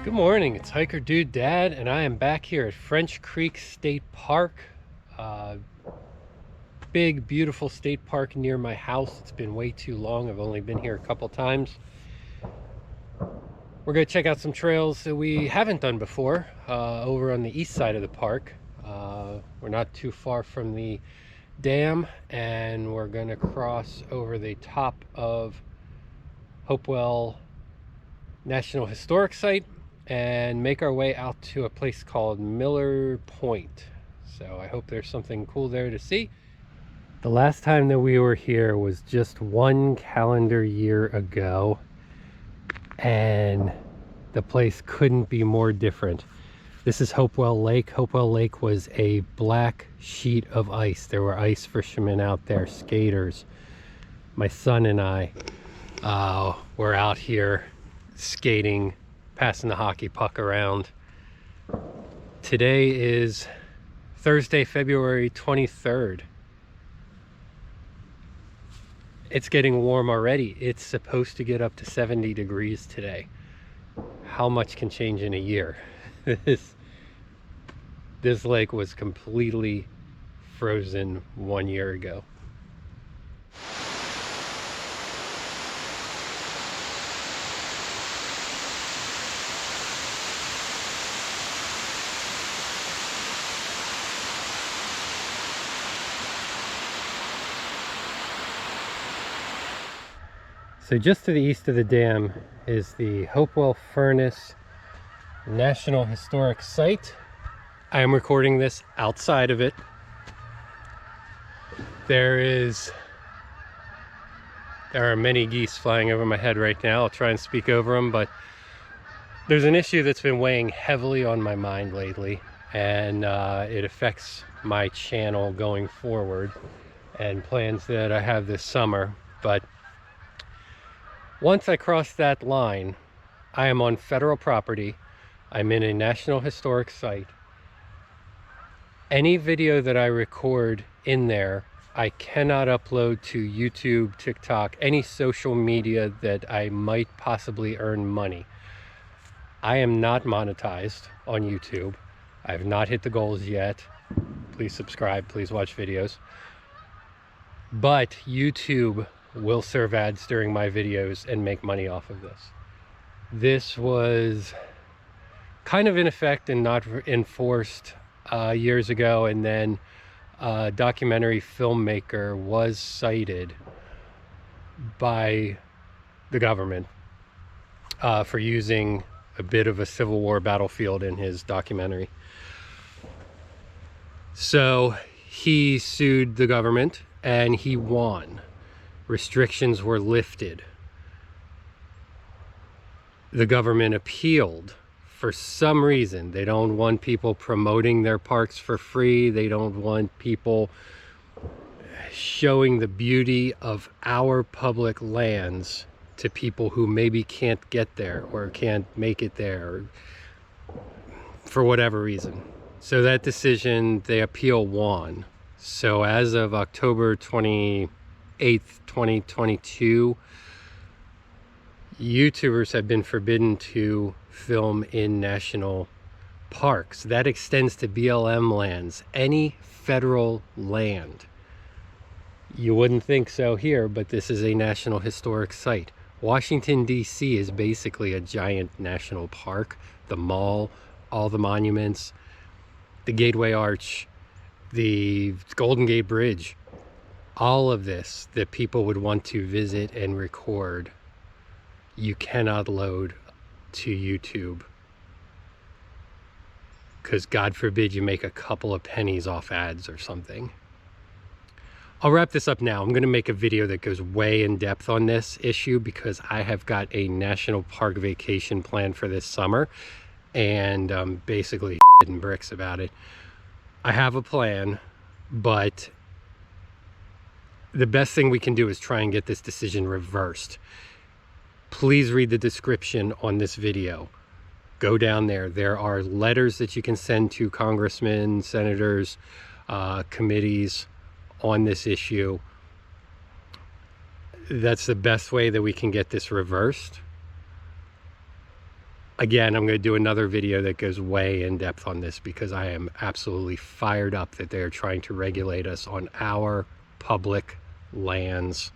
Good morning, it's Hiker Dude Dad, and I am back here at French Creek State Park. Big, beautiful state park near my house. It's been way too long. I've only been here a couple times. We're going to check out some trails that we haven't done before over on the east side of the park. We're not too far from the dam, and we're going to cross over the top of Hopewell National Historic Site and make our way out to a place called Miller Point. So I hope there's something cool there to see. The last time that we were here was just one calendar year ago, and the place couldn't be more different. This is Hopewell Lake. Hopewell Lake was a black sheet of ice. There were ice fishermen out there, skaters. My son and I were out here skating, passing the hockey puck around. Today is Thursday, February 23rd. It's getting warm already. It's supposed to get up to 70 degrees today. How much can change in a year? This lake was completely frozen 1 year ago. So just to the east of the dam is the Hopewell Furnace National Historic Site. I am recording this outside of it. There are many geese flying over my head right now. I'll try and speak over them, but there's an issue that's been weighing heavily on my mind lately, and it affects my channel going forward and plans that I have this summer. But once I cross that line, I am on federal property. I'm in a National Historic Site. Any video that I record in there, I cannot upload to YouTube, TikTok, any social media that I might possibly earn money. I am not monetized on YouTube. I have not hit the goals yet. Please subscribe, please watch videos. But YouTube will serve ads during my videos and make money off of this. This was kind of in effect and not enforced years ago, and then a documentary filmmaker was cited by the government for using a bit of a Civil War battlefield in his documentary. So he sued the government and he won. Restrictions were lifted. The government appealed. For some reason, they don't want people promoting their parks for free. They don't want people showing the beauty of our public lands to people who maybe can't get there or can't make it there for whatever reason. So that decision, the appeal won. So as of October 28th, 2022, YouTubers have been forbidden to film in national parks. That extends to BLM lands, any federal land. You wouldn't think so here, but this is a National Historic Site. Washington, D.C. is basically a giant national park. The mall, all the monuments, the Gateway Arch, the Golden Gate Bridge, all of this that people would want to visit and record, you cannot load to YouTube, because God forbid you make a couple of pennies off ads or something. I'll wrap this up now. I'm going to make a video that goes way in depth on this issue, because I have got a national park vacation planned for this summer, and I'm basically shitting bricks about it. I have a plan, but the best thing we can do is try and get this decision reversed. Please read the description on this video. Go down there. There are letters that you can send to congressmen, senators, committees on this issue. That's the best way that we can get this reversed. Again, I'm going to do another video that goes way in depth on this because I am absolutely fired up that they're trying to regulate us on our public lands.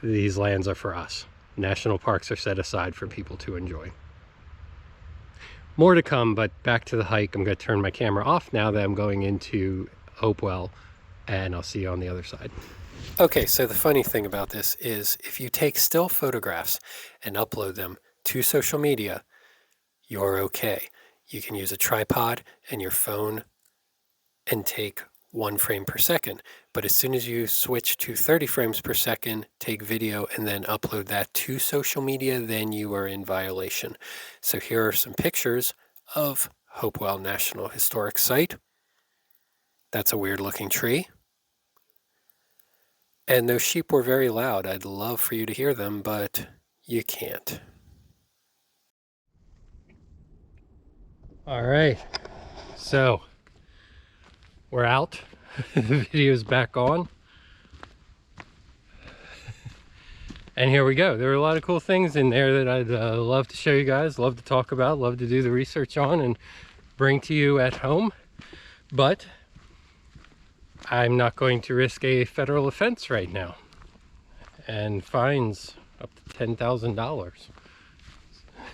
These lands are for us. National parks are set aside for people to enjoy. More to come, but back to the hike. I'm going to turn my camera off now that I'm going into Hopewell, and I'll see you on the other side. Okay, so the funny thing about this is if you take still photographs and upload them to social media, you're okay. You can use a tripod and your phone and take 1 frame per second. But as soon as you switch to 30 frames per second, take video and then upload that to social media, then you are in violation. So here are some pictures of Hopewell National Historic Site. That's a weird looking tree. And those sheep were very loud. I'd love for you to hear them, but you can't. All right, so we're out. The video's back on. And here we go. There are a lot of cool things in there that I'd love to show you guys, love to talk about, love to do the research on and bring to you at home. But I'm not going to risk a federal offense right now and fines up to $10,000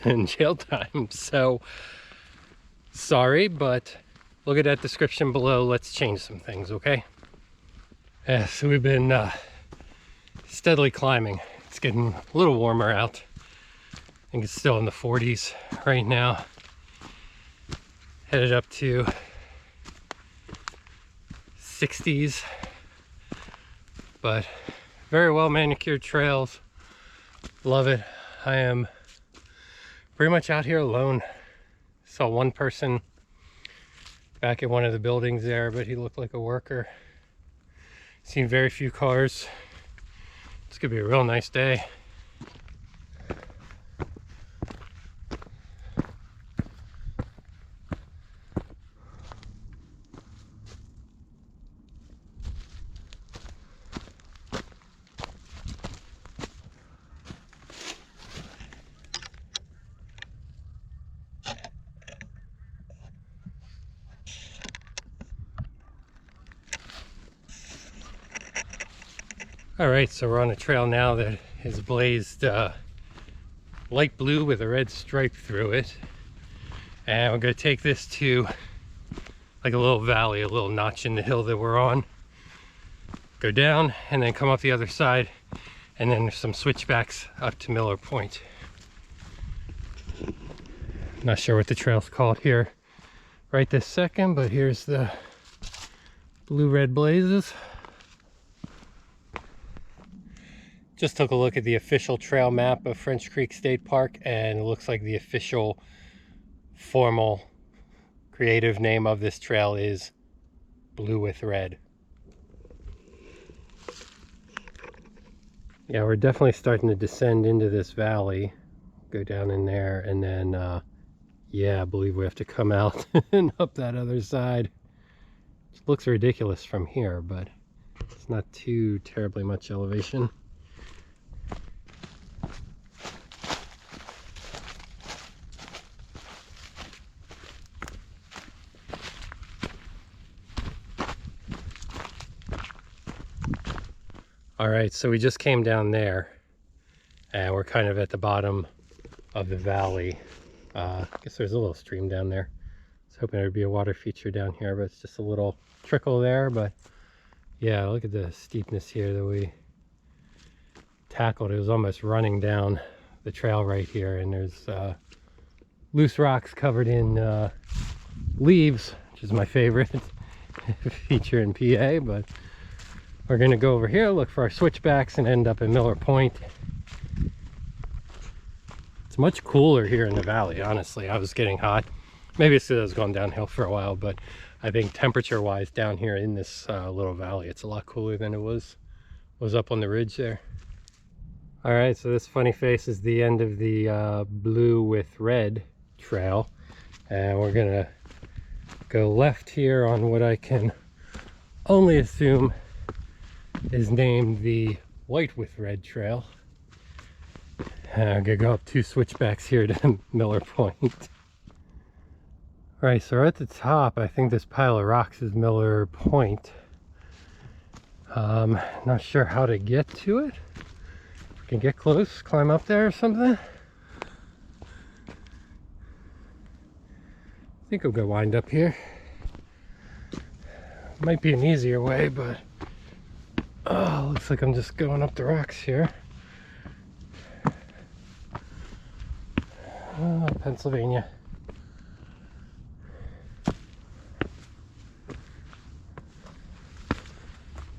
in jail time. So sorry, but look at that description below. Let's change some things, okay? Yeah, so we've been steadily climbing. It's getting a little warmer out. I think it's still in the 40s right now. Headed up to 60s, but very well manicured trails. Love it. I am pretty much out here alone. Saw one person back at one of the buildings there, but he looked like a worker. Seen very few cars. It's gonna be a real nice day. All right, so we're on a trail now that is blazed light blue with a red stripe through it. And we're gonna take this to like a little valley, a little notch in the hill that we're on. Go down and then come up the other side. And then there's some switchbacks up to Miller Point. Not sure what the trail's called here right this second, but here's the blue-red blazes. Just took a look at the official trail map of French Creek State Park, and it looks like the official formal creative name of this trail is Blue with Red. Yeah, we're definitely starting to descend into this valley. Go down in there, and then yeah, I believe we have to come out and up that other side. It looks ridiculous from here, but it's not too terribly much elevation. All right, so we just came down there and we're kind of at the bottom of the valley. I guess there's a little stream down there. I was hoping there'd be a water feature down here, but it's just a little trickle there. But yeah, look at the steepness here that we tackled. It was almost running down the trail right here, and there's loose rocks covered in leaves, which is my favorite feature in PA. But we're gonna go over here, look for our switchbacks, and end up at Miller Point. It's much cooler here in the valley, honestly. I was getting hot. Maybe it's because I was going downhill for a while, but I think temperature wise down here in this little valley, it's a lot cooler than it was up on the ridge there. All right, so this funny face is the end of the blue with red trail, and we're gonna go left here on what I can only assume is named the white with red trail. I'm gonna go up 2 switchbacks here to Miller Point. All right, so we're at the top. I think this pile of rocks is Miller Point. Not sure how to get to it. We can get close, climb up there or something. I think I'm gonna wind up here. Might be an easier way, but looks like I'm just going up the rocks here. Pennsylvania.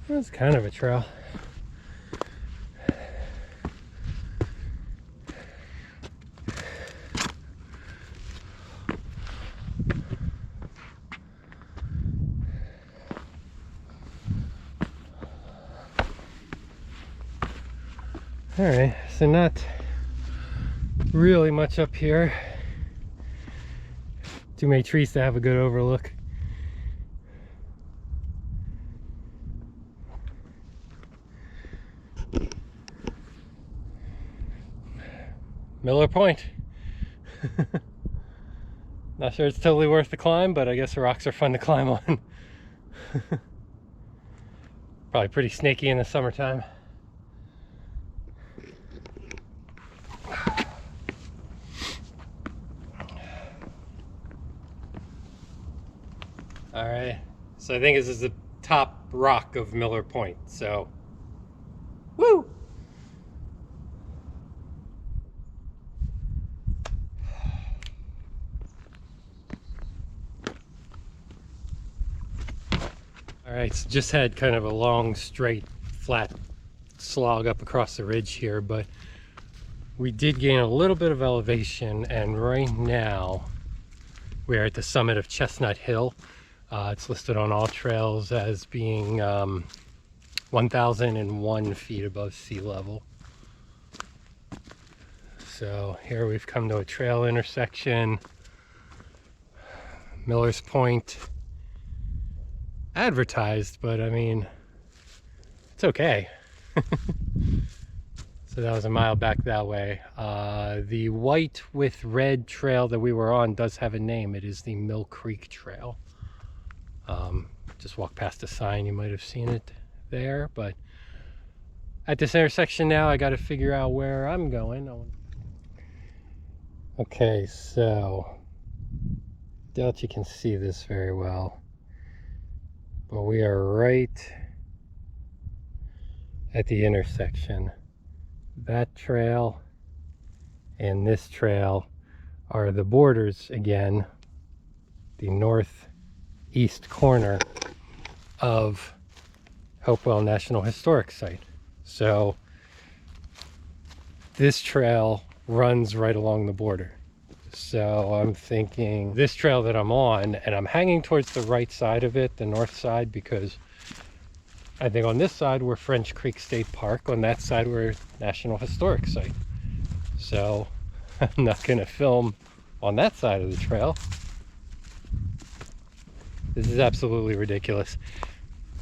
That's kind of a trail. All right, so not really much up here. Too many trees to have a good overlook. Miller Point. Not sure it's totally worth the climb, but I guess the rocks are fun to climb on. Probably pretty snaky in the summertime. All right, so I think this is the top rock of Miller Point, so woo! All right, so just had kind of a long, straight, flat slog up across the ridge here, but we did gain a little bit of elevation, and right now we're at the summit of Chestnut Hill. It's listed on all trails as being 1,001 feet above sea level. So here we've come to a trail intersection. Miller's Point advertised, but I mean, it's okay. So that was a mile back that way. The white with red trail that we were on does have a name. It is the Mill Creek Trail. Just walk past the sign, you might have seen it there, but at this intersection now I got to figure out where I'm going. Okay, so doubt you can see this very well, but we are right at the intersection. That trail and this trail are the borders again, the northeast corner of Hopewell National Historic Site. So this trail runs right along the border. So I'm thinking this trail that I'm on, and I'm hanging towards the right side of it, the north side, because I think on this side we're French Creek State Park, on that side we're National Historic Site. So I'm not going to film on that side of the trail. This is absolutely ridiculous.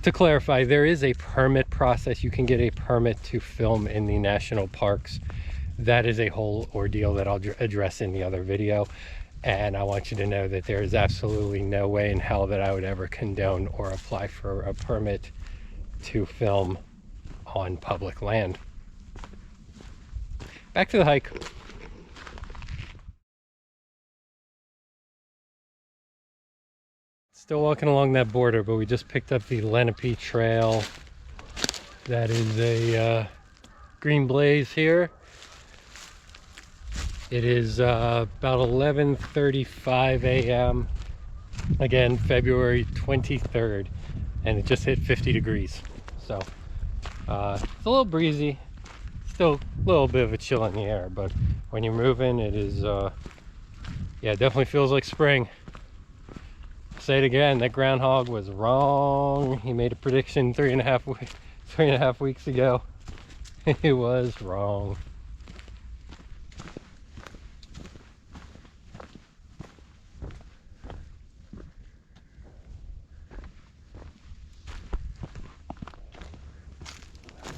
To clarify, there is a permit process. You can get a permit to film in the national parks. That is a whole ordeal that I'll address in the other video. And I want you to know that there is absolutely no way in hell that I would ever condone or apply for a permit to film on public land. Back to the hike. Still walking along that border, but we just picked up the Lenape Trail. That is a green blaze here. It is about 11:35 a.m. Again, February 23rd, and it just hit 50 degrees. So it's a little breezy, still a little bit of a chill in the air, but when you're moving, it is, yeah, it definitely feels like spring. Say it again, that groundhog was wrong. He made a prediction 3.5 weeks ago. It was wrong.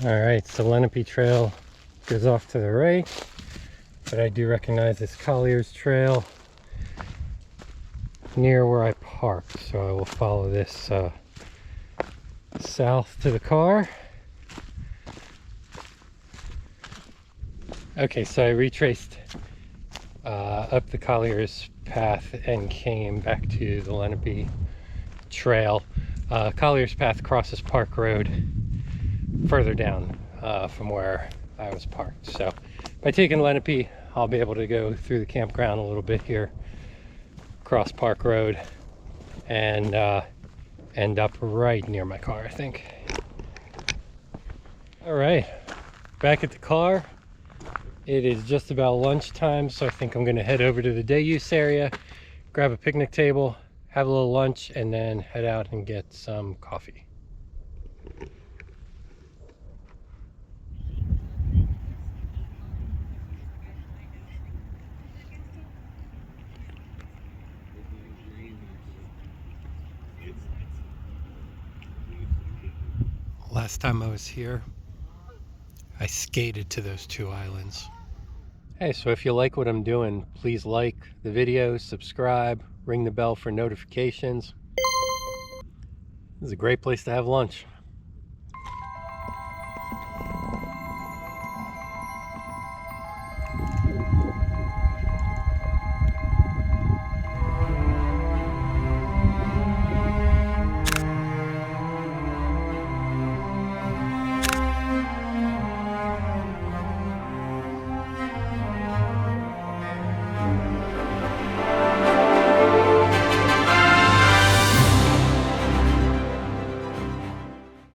All right, so Lenape Trail goes off to the right. but I do recognize this Colliers Trail near where I parked, so I will follow this south to the car. Okay, so I retraced up the Colliers path and came back to the Lenape Trail. Colliers path crosses Park Road further down from where I was parked. So by taking Lenape, I'll be able to go through the campground a little bit here, cross Park Road, and end up right near my car, I think. All right, back at the car. It is just about lunchtime, so I think I'm gonna head over to the day use area, grab a picnic table, have a little lunch, and then head out and get some coffee. Last time I was here, I skated to those two islands. Hey, so if you like what I'm doing, please like the video, subscribe, ring the bell for notifications. This is a great place to have lunch.